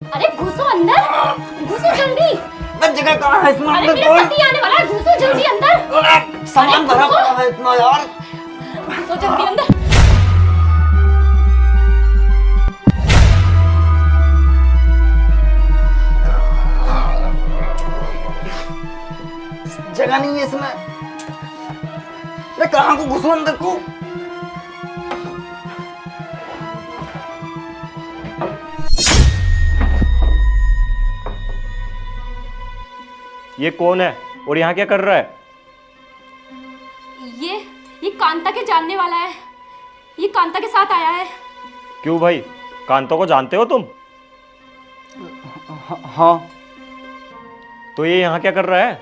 अरे घुसो अंदर, घुसो जल्दी। जगह कहाँ है इसमें? अरे मेरा पति आने वाला है, घुसो जल्दी अंदर। सामान भरा पड़ा है इतना यार। घुसो जल्दी अंदर। जगह नहीं है इसमें। मैं कहाँ को घुसूं अंदर को? ये कौन है और यहाँ क्या कर रहा है? ये कांता के जानने वाला है। ये कांता के साथ आया है। क्यों भाई, कांता को जानते हो तुम? हाँ। तो ये यहाँ क्या कर रहा है?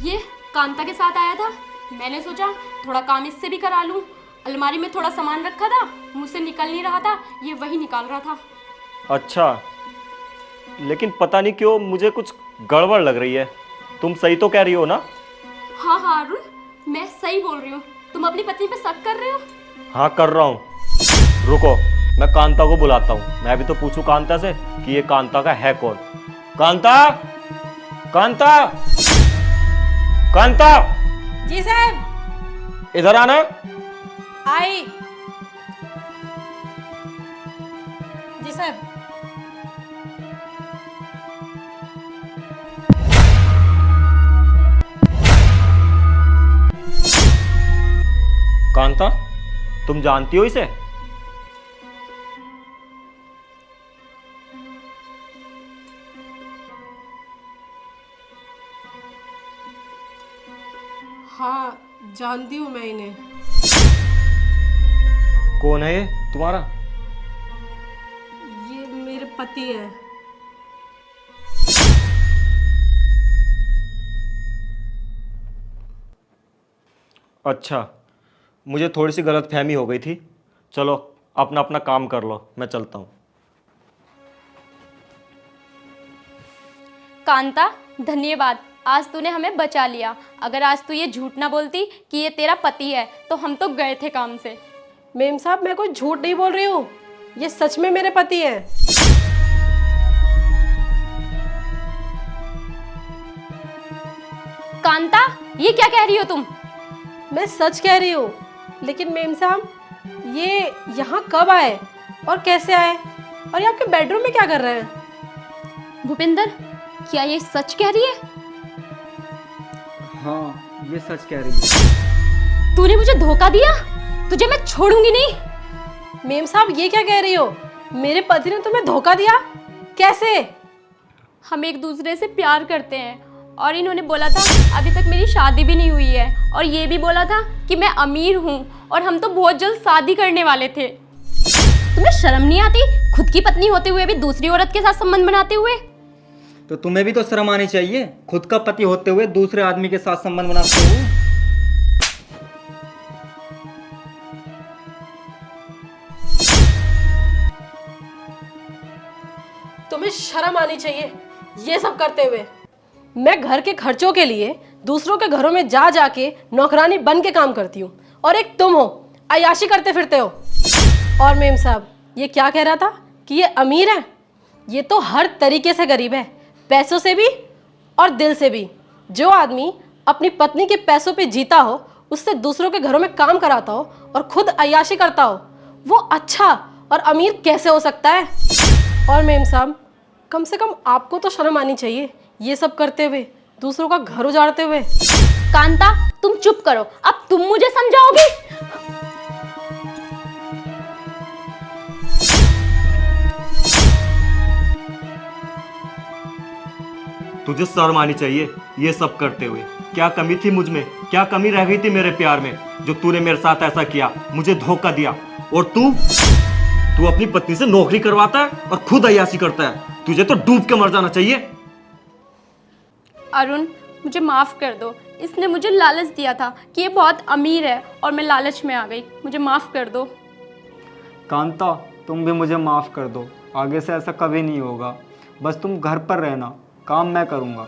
ये कांता के साथ आया था। मैंने सोचा थोड़ा काम इससे भी करा लूं। अलमारी में थोड़ा सामान रखा था, मुझसे निकल नहीं रहा था, ये वही निकाल रहा था। अच्छा, लेकिन पता नहीं क्यों मुझे कुछ गड़बड़ लग रही है। तुम सही तो कह रही हो ना? हाँ हाँ अरुण, मैं सही बोल रही हूँ। तुम अपनी पत्नी पे शक कर रहे हो? हाँ कर रहा हूँ। रुको, मैं कांता को बुलाता हूँ। मैं भी तो पूछूं कांता से कि ये कांता का है कौन। कांता, कांता, कांता। जी साहब। इधर आना। आई। जी साहब। कांता, तुम जानती हो इसे? हाँ जानती हूँ मैं इन्हें। कौन है ये तुम्हारा? ये मेरे पति हैं। अच्छा, मुझे थोड़ी सी गलतफहमी हो गई थी। चलो अपना अपना काम कर लो, मैं चलता हूँ। कांता धन्यवाद, आज तूने हमें बचा लिया। अगर आज तू ये झूठ ना बोलती कि ये तेरा पति है तो हम तो गए थे काम से। मेम साहब मैं कोई झूठ नहीं बोल रही हूँ, ये सच में मेरे पति हैं। कांता, ये क्या कह रही हो तुम? मैं सच कह रही हूँ, लेकिन मेम साहब ये यहाँ कब आए और कैसे आए और ये आपके बेडरूम में क्या कर रहे हैं? भूपिंदर, क्या ये सच कह रही है? हाँ ये सच कह रही है। तूने मुझे धोखा दिया, तुझे मैं छोड़ूंगी नहीं। मेम साहब ये क्या कह रही हो? मेरे पति ने तुम्हें धोखा दिया? कैसे? हम एक दूसरे से प्यार करते हैं और इन्होंने बोला था अभी तक मेरी शादी भी नहीं हुई है, और ये भी बोला था कि मैं अमीर हूँ और हम तो बहुत जल्द शादी करने वाले थे। तुम्हें शर्म नहीं आती खुद की पत्नी होते हुए भी दूसरी औरत के साथ संबंध बनाते हुए? तो तुम्हें भी तो शर्म आनी चाहिए, खुद का पति होते हुए दूसरे आदमी के साथ संबंध बनाते हो। तुम्हें शर्म आनी चाहिए ये सब करते हुए। मैं घर के खर्चों के लिए दूसरों के घरों में जा जाके नौकरानी बन के काम करती हूँ, और एक तुम हो अय्याशी करते फिरते हो। और मेम साहब ये क्या कह रहा था कि ये अमीर है? ये तो हर तरीके से गरीब है, पैसों से भी और दिल से भी। जो आदमी अपनी पत्नी के पैसों पे जीता हो, उससे दूसरों के घरों में काम कराता हो और खुद अय्याशी करता हो, वो अच्छा और अमीर कैसे हो सकता है? और मेम साहब कम से कम आपको तो शर्म आनी चाहिए ये सब करते हुए, दूसरों का घर उजाड़ते हुए। कांता तुम चुप करो, अब तुम मुझे समझाओगी? तुझे शर्म आनी चाहिए ये सब करते हुए। क्या कमी थी मुझ में, क्या कमी रह गई थी मेरे प्यार में जो तूने मेरे साथ ऐसा किया, मुझे धोखा दिया? और तू अपनी पत्नी से नौकरी करवाता है और खुद अय्याशी करता है। तुझे तो डूब के मर जाना चाहिए। अरुण मुझे माफ कर दो, इसने मुझे लालच दिया था कि ये बहुत अमीर है और मैं लालच में आ गई। मुझे माफ कर दो। कांता तुम भी मुझे माफ़ कर दो, आगे से ऐसा कभी नहीं होगा। बस तुम घर पर रहना, काम मैं करूँगा।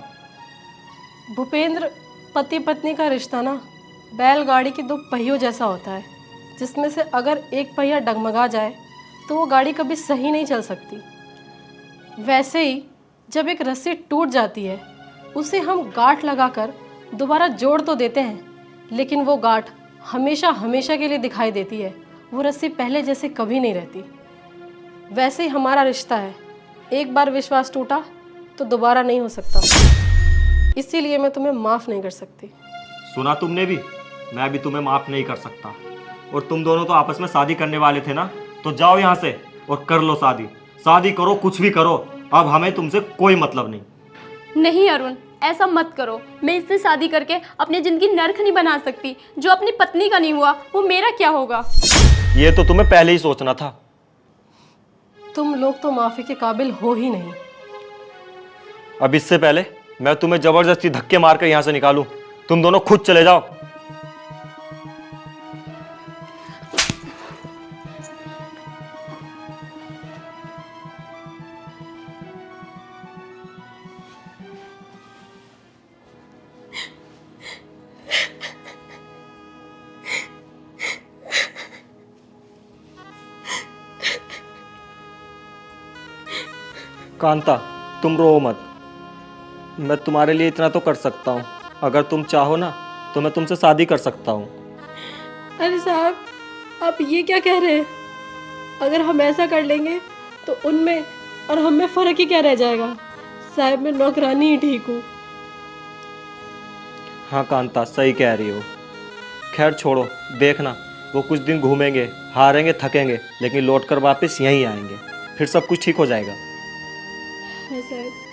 भूपेंद्र, पति पत्नी का रिश्ता ना बैलगाड़ी के दो पहियों जैसा होता है, जिसमें से अगर एक पहिया डगमगा जाए तो वो गाड़ी कभी सही नहीं चल सकती। वैसे ही जब एक रस्सी टूट जाती है उसे हम गांठ लगाकर दोबारा जोड़ तो देते हैं, लेकिन वो गांठ हमेशा हमेशा के लिए दिखाई देती है। वो रस्सी पहले जैसे कभी नहीं रहती। वैसे ही हमारा रिश्ता है, एक बार विश्वास टूटा तो दोबारा नहीं हो सकता। इसीलिए मैं तुम्हें माफ़ नहीं कर सकती। सुना तुमने भी, मैं भी तुम्हें माफ नहीं कर सकता। और तुम दोनों तो आपस में शादी करने वाले थे ना, तो जाओ यहाँ से और कर लो शादी। शादी करो, कुछ भी करो, अब हमें तुमसे कोई मतलब नहीं। नहीं अरुण, ऐसा मत करो। मैं इससे शादी करके अपनी ज़िंदगी नर्क नहीं बना सकती। जो अपनी पत्नी का नहीं हुआ वो मेरा क्या होगा। ये तो तुम्हें पहले ही सोचना था। तुम लोग तो माफ़ी के काबिल हो ही नहीं। अब इससे पहले मैं तुम्हें जबरदस्ती धक्के मारकर यहाँ से निकालूं, तुम दोनों खुद चले जाओ। कांता, तुम रो मत। मैं तुम्हारे लिए इतना तो कर सकता हूँ। अगर तुम चाहो ना तो मैं तुमसे शादी कर सकता हूँ। अरे साहब, आप ये क्या कह रहे हैं? अगर हम ऐसा कर लेंगे तो उनमें और हम में फ़र्क ही क्या रह जाएगा? साहब, मैं नौकरानी ही ठीक हूँ। हाँ कांता, सही कह रही हो। खैर छोड़ो, देखना वो कुछ दिन घूमेंगे, हारेंगे, थकेंगे, लेकिन लौटकर वापस यहीं आएंगे। फिर सब कुछ ठीक हो जाएगा। हाँ साहब।